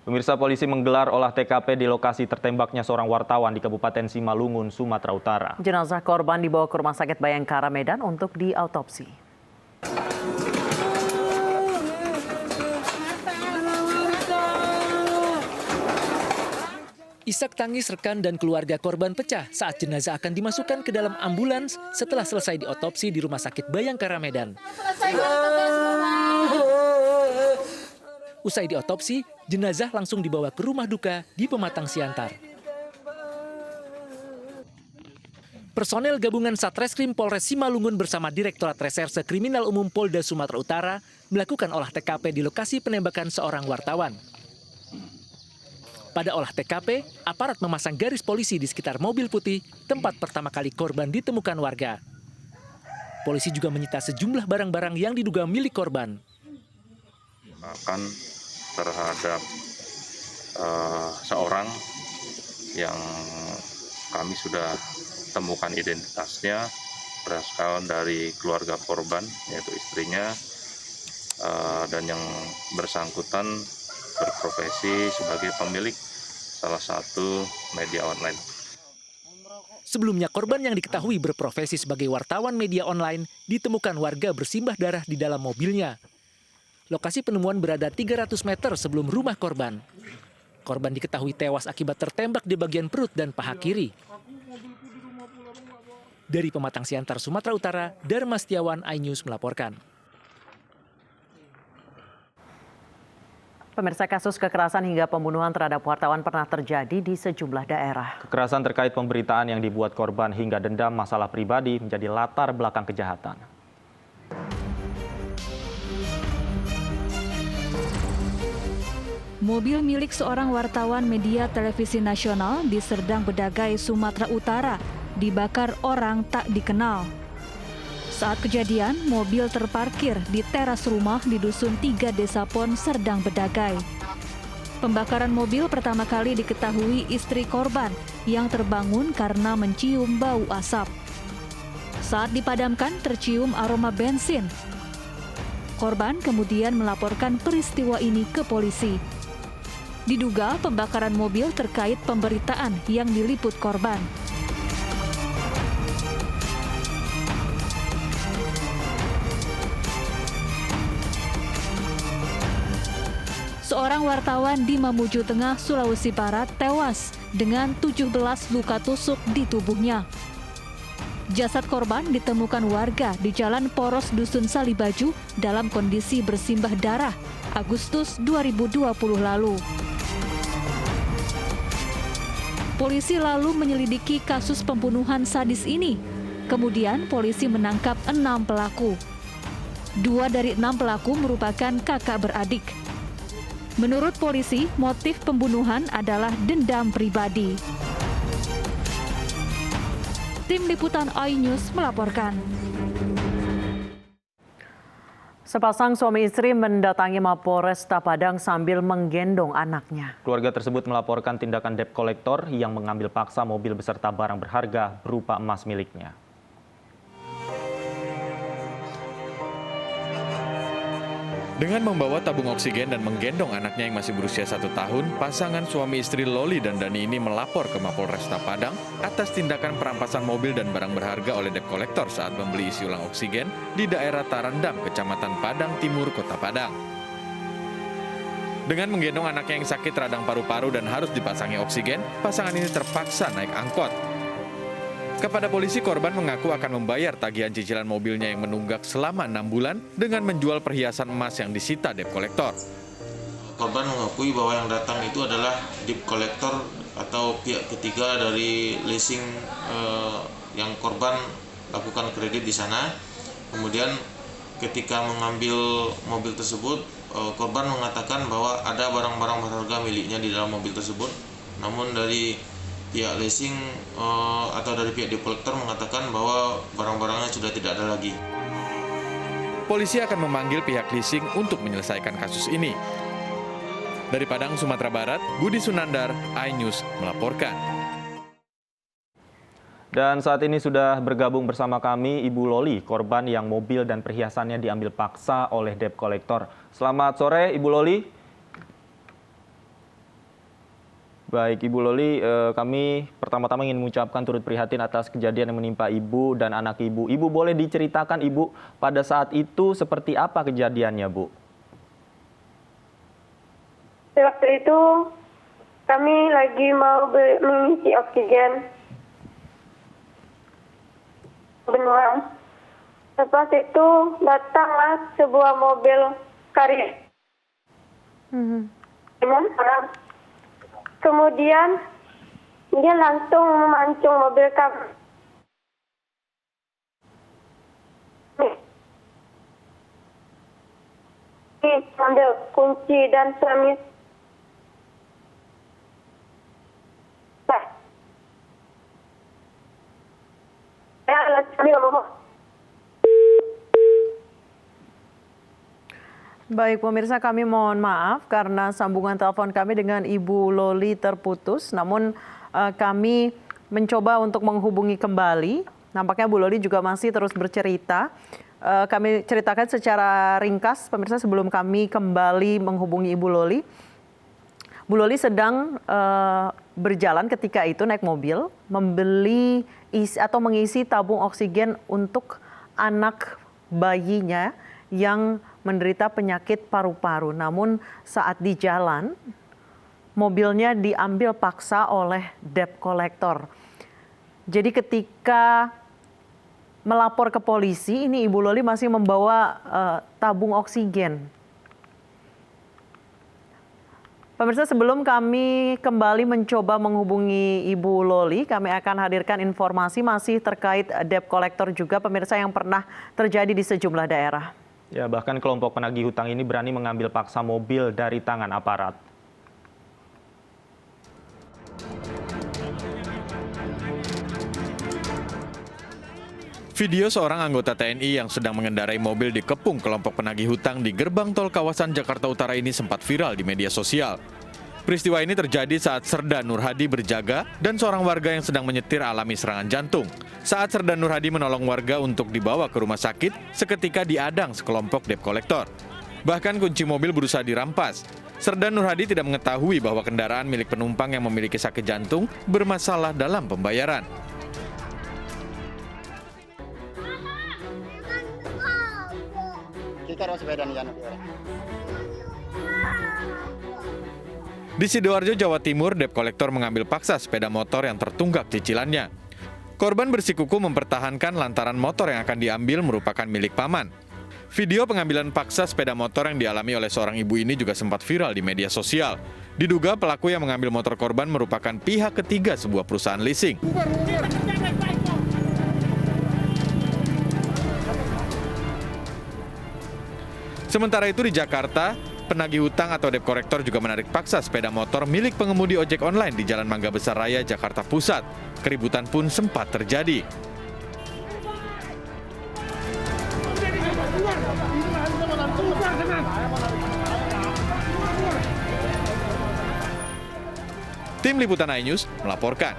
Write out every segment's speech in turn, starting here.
Pemirsa, polisi menggelar olah TKP di lokasi tertembaknya seorang wartawan di Kabupaten Simalungun, Sumatera Utara. Jenazah korban dibawa ke Rumah Sakit Bayangkara Medan untuk diautopsi. Isak tangis rekan dan keluarga korban pecah saat jenazah akan dimasukkan ke dalam ambulans setelah selesai diotopsi di Rumah Sakit Bayangkara Medan. Usai diotopsi, jenazah langsung dibawa ke rumah duka di Pematang Siantar. Personel gabungan Satreskrim Polres Simalungun bersama Direktorat Reserse Kriminal Umum Polda Sumatera Utara melakukan olah TKP di lokasi penembakan seorang wartawan. Pada olah TKP, aparat memasang garis polisi di sekitar mobil putih, tempat pertama kali korban ditemukan warga. Polisi juga menyita sejumlah barang-barang yang diduga milik korban. Akan terhadap seorang yang kami sudah temukan identitasnya, berasal dari keluarga korban, yaitu istrinya, dan yang bersangkutan berprofesi sebagai pemilik salah satu media online. Sebelumnya, korban yang diketahui berprofesi sebagai wartawan media online ditemukan warga bersimbah darah di dalam mobilnya. Lokasi penemuan berada 300 meter sebelum rumah korban. Korban diketahui tewas akibat tertembak di bagian perut dan paha kiri. Dari Pematang Siantar, Sumatera Utara, Dharma Setiawan, iNews melaporkan. Pemirsa, kasus kekerasan hingga pembunuhan terhadap wartawan pernah terjadi di sejumlah daerah. Kekerasan terkait pemberitaan yang dibuat korban hingga dendam masalah pribadi menjadi latar belakang kejahatan. Mobil milik seorang wartawan media televisi nasional di Serdang Bedagai, Sumatera Utara, dibakar orang tak dikenal. Saat kejadian, mobil terparkir di teras rumah di Dusun 3 Desa Pon, Serdang Bedagai. Pembakaran mobil pertama kali diketahui istri korban yang terbangun karena mencium bau asap. Saat dipadamkan, tercium aroma bensin. Korban kemudian melaporkan peristiwa ini ke polisi. Diduga pembakaran mobil terkait pemberitaan yang diliput korban. Seorang wartawan di Mamuju Tengah, Sulawesi Barat tewas dengan 17 luka tusuk di tubuhnya. Jasad korban ditemukan warga di Jalan Poros Dusun Salibaju dalam kondisi bersimbah darah Agustus 2020 lalu. Polisi lalu menyelidiki kasus pembunuhan sadis ini. Kemudian polisi menangkap 6 pelaku. 2 dari 6 pelaku merupakan kakak beradik. Menurut polisi, motif pembunuhan adalah dendam pribadi. Tim Liputan iNews melaporkan. Sepasang suami istri mendatangi Mapolresta Padang sambil menggendong anaknya. Keluarga tersebut melaporkan tindakan debt collector yang mengambil paksa mobil beserta barang berharga berupa emas miliknya. Dengan membawa tabung oksigen dan menggendong anaknya yang masih berusia 1 tahun, pasangan suami istri Loli dan Dani ini melapor ke Mapolresta Padang atas tindakan perampasan mobil dan barang berharga oleh debt collector saat membeli isi ulang oksigen di daerah Tarandam, Kecamatan Padang Timur, Kota Padang. Dengan menggendong anaknya yang sakit radang paru-paru dan harus dipasangi oksigen, pasangan ini terpaksa naik angkot. Kepada polisi, korban mengaku akan membayar tagihan cicilan mobilnya yang menunggak selama 6 bulan dengan menjual perhiasan emas yang disita debt collector. Korban mengakui bahwa yang datang itu adalah debt collector atau pihak ketiga dari leasing yang korban lakukan kredit di sana. Kemudian ketika mengambil mobil tersebut, korban mengatakan bahwa ada barang-barang berharga miliknya di dalam mobil tersebut. Namun dari pihak leasing atau dari pihak debt collector mengatakan bahwa barang-barangnya sudah tidak ada lagi. Polisi akan memanggil pihak leasing untuk menyelesaikan kasus ini. Dari Padang, Sumatera Barat, Budi Sunandar, iNews melaporkan. Dan saat ini sudah bergabung bersama kami Ibu Loli, korban yang mobil dan perhiasannya diambil paksa oleh debt collector. Selamat sore Ibu Loli. Baik, Ibu Loli, kami pertama-tama ingin mengucapkan turut prihatin atas kejadian yang menimpa Ibu dan anak Ibu. Ibu boleh diceritakan, Ibu, pada saat itu seperti apa kejadiannya, Bu? Waktu itu kami lagi mau mengisi oksigen. Benua. Lepas itu datanglah sebuah mobil karir. Dengan orang. Kemudian dia langsung memancung mobil kami. Ambil kunci dan suami. Baik pemirsa, kami mohon maaf karena sambungan telepon kami dengan Ibu Loli terputus. Namun kami mencoba untuk menghubungi kembali. Nampaknya Bu Loli juga masih terus bercerita. Kami ceritakan secara ringkas pemirsa sebelum kami kembali menghubungi Ibu Loli. Bu Loli sedang berjalan ketika itu naik mobil membeli atau mengisi tabung oksigen untuk anak bayinya yang menderita penyakit paru-paru. Namun saat di jalan, mobilnya diambil paksa oleh debt collector. Jadi ketika melapor ke polisi, ini Ibu Loli masih membawa tabung oksigen. Pemirsa, sebelum kami kembali mencoba menghubungi Ibu Loli, kami akan hadirkan informasi masih terkait debt collector juga pemirsa yang pernah terjadi di sejumlah daerah. Ya, bahkan kelompok penagih hutang ini berani mengambil paksa mobil dari tangan aparat. Video seorang anggota TNI yang sedang mengendarai mobil dikepung kelompok penagih hutang di gerbang tol kawasan Jakarta Utara ini sempat viral di media sosial. Peristiwa ini terjadi saat Serda Nur Hadi berjaga dan seorang warga yang sedang menyetir alami serangan jantung. Saat Serda Nur Hadi menolong warga untuk dibawa ke rumah sakit, seketika diadang sekelompok debt collector. Bahkan kunci mobil berusaha dirampas. Serda Nur Hadi tidak mengetahui bahwa kendaraan milik penumpang yang memiliki sakit jantung bermasalah dalam pembayaran. Di Sidoarjo, Jawa Timur, debt collector mengambil paksa sepeda motor yang tertunggak cicilannya. Korban bersikukuh mempertahankan lantaran motor yang akan diambil merupakan milik paman. Video pengambilan paksa sepeda motor yang dialami oleh seorang ibu ini juga sempat viral di media sosial. Diduga pelaku yang mengambil motor korban merupakan pihak ketiga sebuah perusahaan leasing. Sementara itu di Jakarta, penagih hutang atau debt collector juga menarik paksa sepeda motor milik pengemudi ojek online di Jalan Mangga Besar Raya, Jakarta Pusat. Keributan pun sempat terjadi. Tim Liputan iNews melaporkan.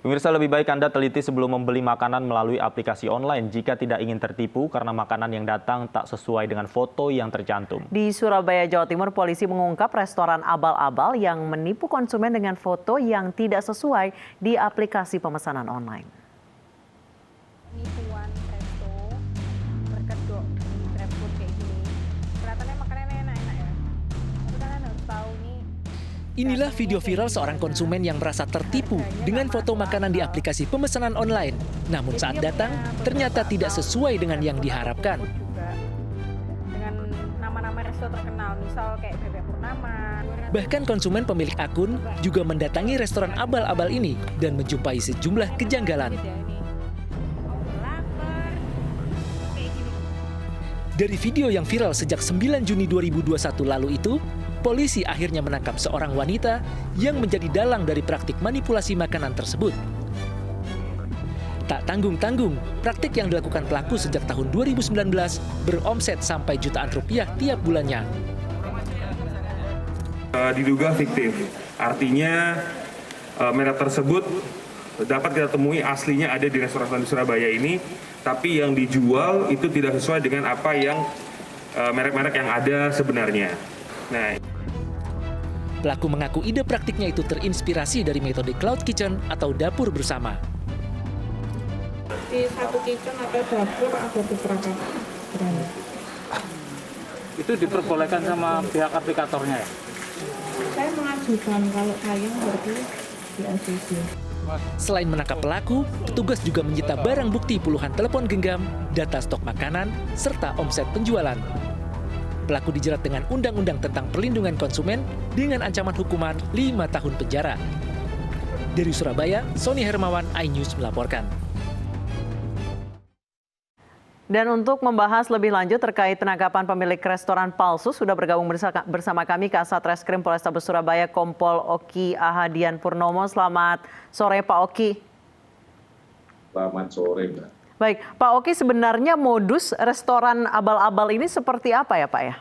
Pemirsa, lebih baik Anda teliti sebelum membeli makanan melalui aplikasi online jika tidak ingin tertipu karena makanan yang datang tak sesuai dengan foto yang tercantum. Di Surabaya, Jawa Timur, polisi mengungkap restoran abal-abal yang menipu konsumen dengan foto yang tidak sesuai di aplikasi pemesanan online. Penipuan resto berkedok di GrabFood kayak gini. Kelihatannya makanannya enak-enak ya. Tapi kalian harus tahu nih. Inilah video viral seorang konsumen yang merasa tertipu dengan foto makanan di aplikasi pemesanan online. Namun saat datang, ternyata tidak sesuai dengan yang diharapkan. Dengan nama-nama resto terkenal, misal kayak Bebek Purnama. Bahkan konsumen pemilik akun juga mendatangi restoran abal-abal ini dan menjumpai sejumlah kejanggalan. Dari video yang viral sejak 9 Juni 2021 lalu itu, polisi akhirnya menangkap seorang wanita yang menjadi dalang dari praktik manipulasi makanan tersebut. Tak tanggung-tanggung, praktik yang dilakukan pelaku sejak tahun 2019 beromset sampai jutaan rupiah tiap bulannya. Diduga fiktif, artinya merek tersebut dapat kita temui aslinya ada di restoran di Surabaya ini, tapi yang dijual itu tidak sesuai dengan apa yang merek-merek yang ada sebenarnya. Nah, Pelaku mengaku ide praktiknya itu terinspirasi dari metode cloud kitchen atau dapur bersama. Di satu kitchen atau dapur ada beberapa brand. Itu diperbolehkan sama pihak aplikatornya ya? Saya mengajukan, kalau sayang berarti di ACC. Selain menangkap pelaku, petugas juga menyita barang bukti puluhan telepon genggam, data stok makanan, serta omset penjualan. Pelaku dijerat dengan Undang-Undang tentang Perlindungan Konsumen dengan ancaman hukuman 5 tahun penjara. Dari Surabaya, Sony Hermawan, iNews melaporkan. Dan untuk membahas lebih lanjut terkait penangkapan pemilik restoran palsu, sudah bergabung bersama kami Kasat Reskrim Polrestabes Surabaya, Kompol Oki Ahadian Purnomo. Selamat sore Pak Oki. Selamat sore Mbak. Baik, Pak Oki, sebenarnya modus restoran abal-abal ini seperti apa ya Pak ya?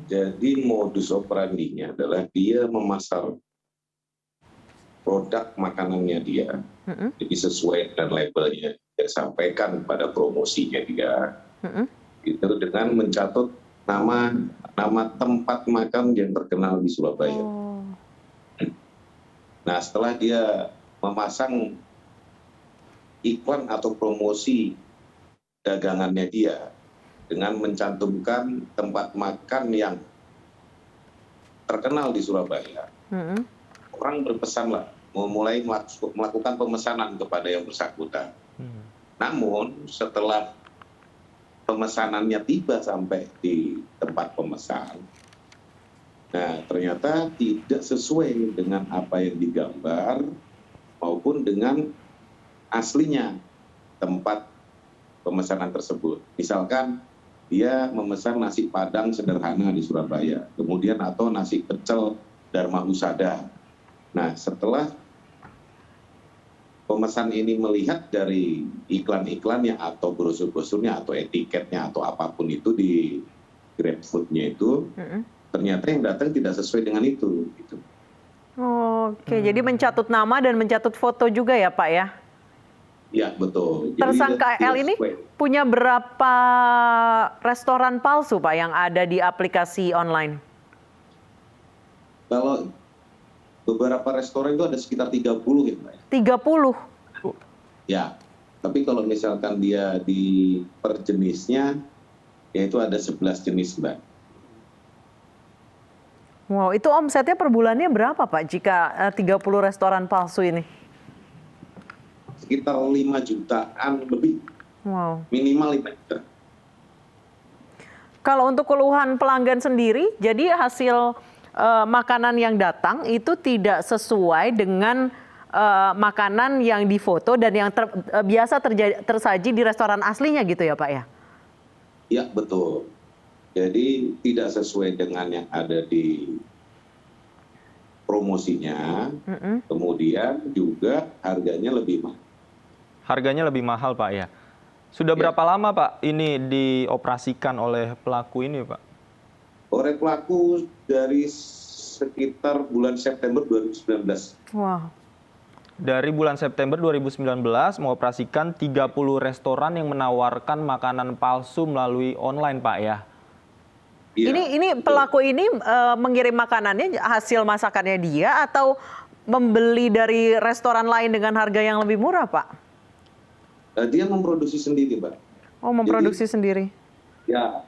Jadi modus operandinya adalah dia memasar produk makanannya dia, jadi sesuai dengan labelnya. Dia sampaikan pada promosinya dia, itu dengan mencatut nama tempat makan yang terkenal di Surabaya. Nah, setelah dia memasang iklan atau promosi dagangannya dia dengan mencantumkan tempat makan yang terkenal di Surabaya, orang berpesanlah mulai melakukan pemesanan kepada yang bersangkutan. Namun setelah pemesanannya tiba sampai di tempat pemesan, nah ternyata tidak sesuai dengan apa yang digambar maupun dengan aslinya tempat pemesanan tersebut. Misalkan dia memesan nasi Padang sederhana di Surabaya, kemudian atau nasi pecel Dharma Husada. Nah setelah pemesan ini melihat dari iklan-iklannya atau brosur-brosurnya atau etiketnya atau apapun itu di GrabFood-nya itu, ternyata yang datang tidak sesuai dengan itu. Gitu. Oke, jadi mencatut nama dan mencatut foto juga ya Pak ya? Ya betul. Tersangka L ini punya berapa restoran palsu Pak yang ada di aplikasi online? Kalau beberapa restoran itu ada sekitar 30 ya Mbak. 30? Ya, tapi kalau misalkan dia di per jenisnya, yaitu ada 11 jenis Mbak. Wow, itu omsetnya per bulannya berapa Pak jika 30 restoran palsu ini? Sekitar 5 jutaan lebih. Wow. Minimal 5 juta. Kalau untuk keluhan pelanggan sendiri, jadi hasil makanan yang datang itu tidak sesuai dengan makanan yang difoto dan yang biasa tersaji di restoran aslinya gitu ya Pak ya? Ya betul. Jadi tidak sesuai dengan yang ada di promosinya, kemudian juga harganya lebih mahal. Harganya lebih mahal Pak ya. Sudah berapa lama Pak ini dioperasikan oleh pelaku ini Pak? Oleh pelaku dari sekitar bulan September 2019. Wow. Dari bulan September 2019 mengoperasikan 30 restoran yang menawarkan makanan palsu melalui online Pak ya? Ya, ini pelaku ini mengirim makanannya hasil masakannya dia atau membeli dari restoran lain dengan harga yang lebih murah Pak? Dia memproduksi sendiri Mbak. Oh memproduksi sendiri? Ya,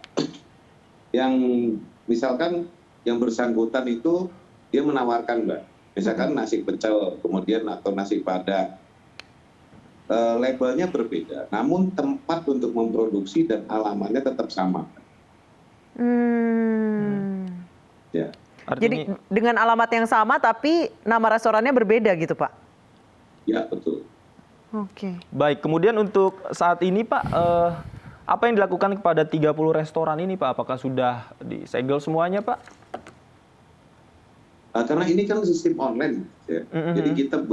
yang misalkan yang bersangkutan itu dia menawarkan Mbak, misalkan nasi pecel kemudian atau nasi Padang, labelnya berbeda, namun tempat untuk memproduksi dan alamatnya tetap sama. Ya. Jadi dengan alamat yang sama tapi nama restorannya berbeda gitu Pak? Ya betul. Oke. Baik, kemudian untuk saat ini Pak, apa yang dilakukan kepada 30 restoran ini Pak? Apakah sudah disegel semuanya Pak? Karena ini kan sistem online, ya. Jadi kita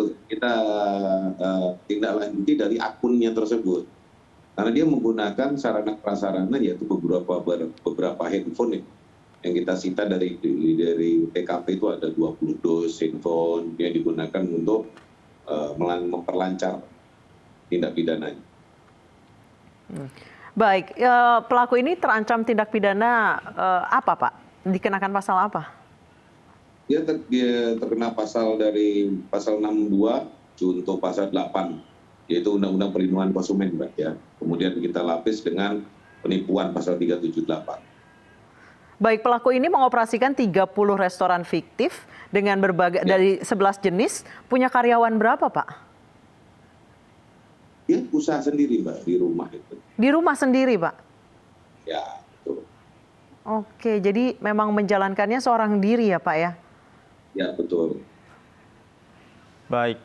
tindak lanjuti dari akunnya tersebut. Karena dia menggunakan sarana prasarana yaitu beberapa handphone yang kita sita dari TKP itu ada 20 dus handphone yang digunakan untuk memperlancar tindak pidananya. Baik, pelaku ini terancam tindak pidana apa Pak? Dikenakan pasal apa? Dia terkena pasal dari pasal 62 junto pasal 8, yaitu Undang-Undang Perlindungan Konsumen, Mbak, ya. Kemudian kita lapis dengan penipuan pasal 378. Baik, pelaku ini mengoperasikan 30 restoran fiktif dengan berbagai dari 11 jenis. Punya karyawan berapa, Pak? Dia usaha sendiri, Mbak, di rumah itu. Di rumah sendiri, Pak? Ya, betul. Oke, jadi memang menjalankannya seorang diri ya, Pak ya? Ya, betul. Baik,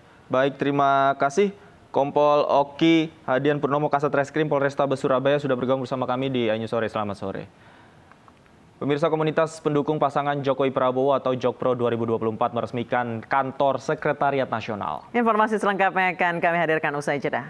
terima kasih Kompol Oki Hadian Purnomo Kasat Reskrim Polrestabes Surabaya sudah bergabung bersama kami di iNews Sore. Selamat sore. Pemirsa, komunitas pendukung pasangan Jokowi Prabowo atau Jokpro 2024 meresmikan kantor Sekretariat Nasional. Informasi selengkapnya akan kami hadirkan usai jeda.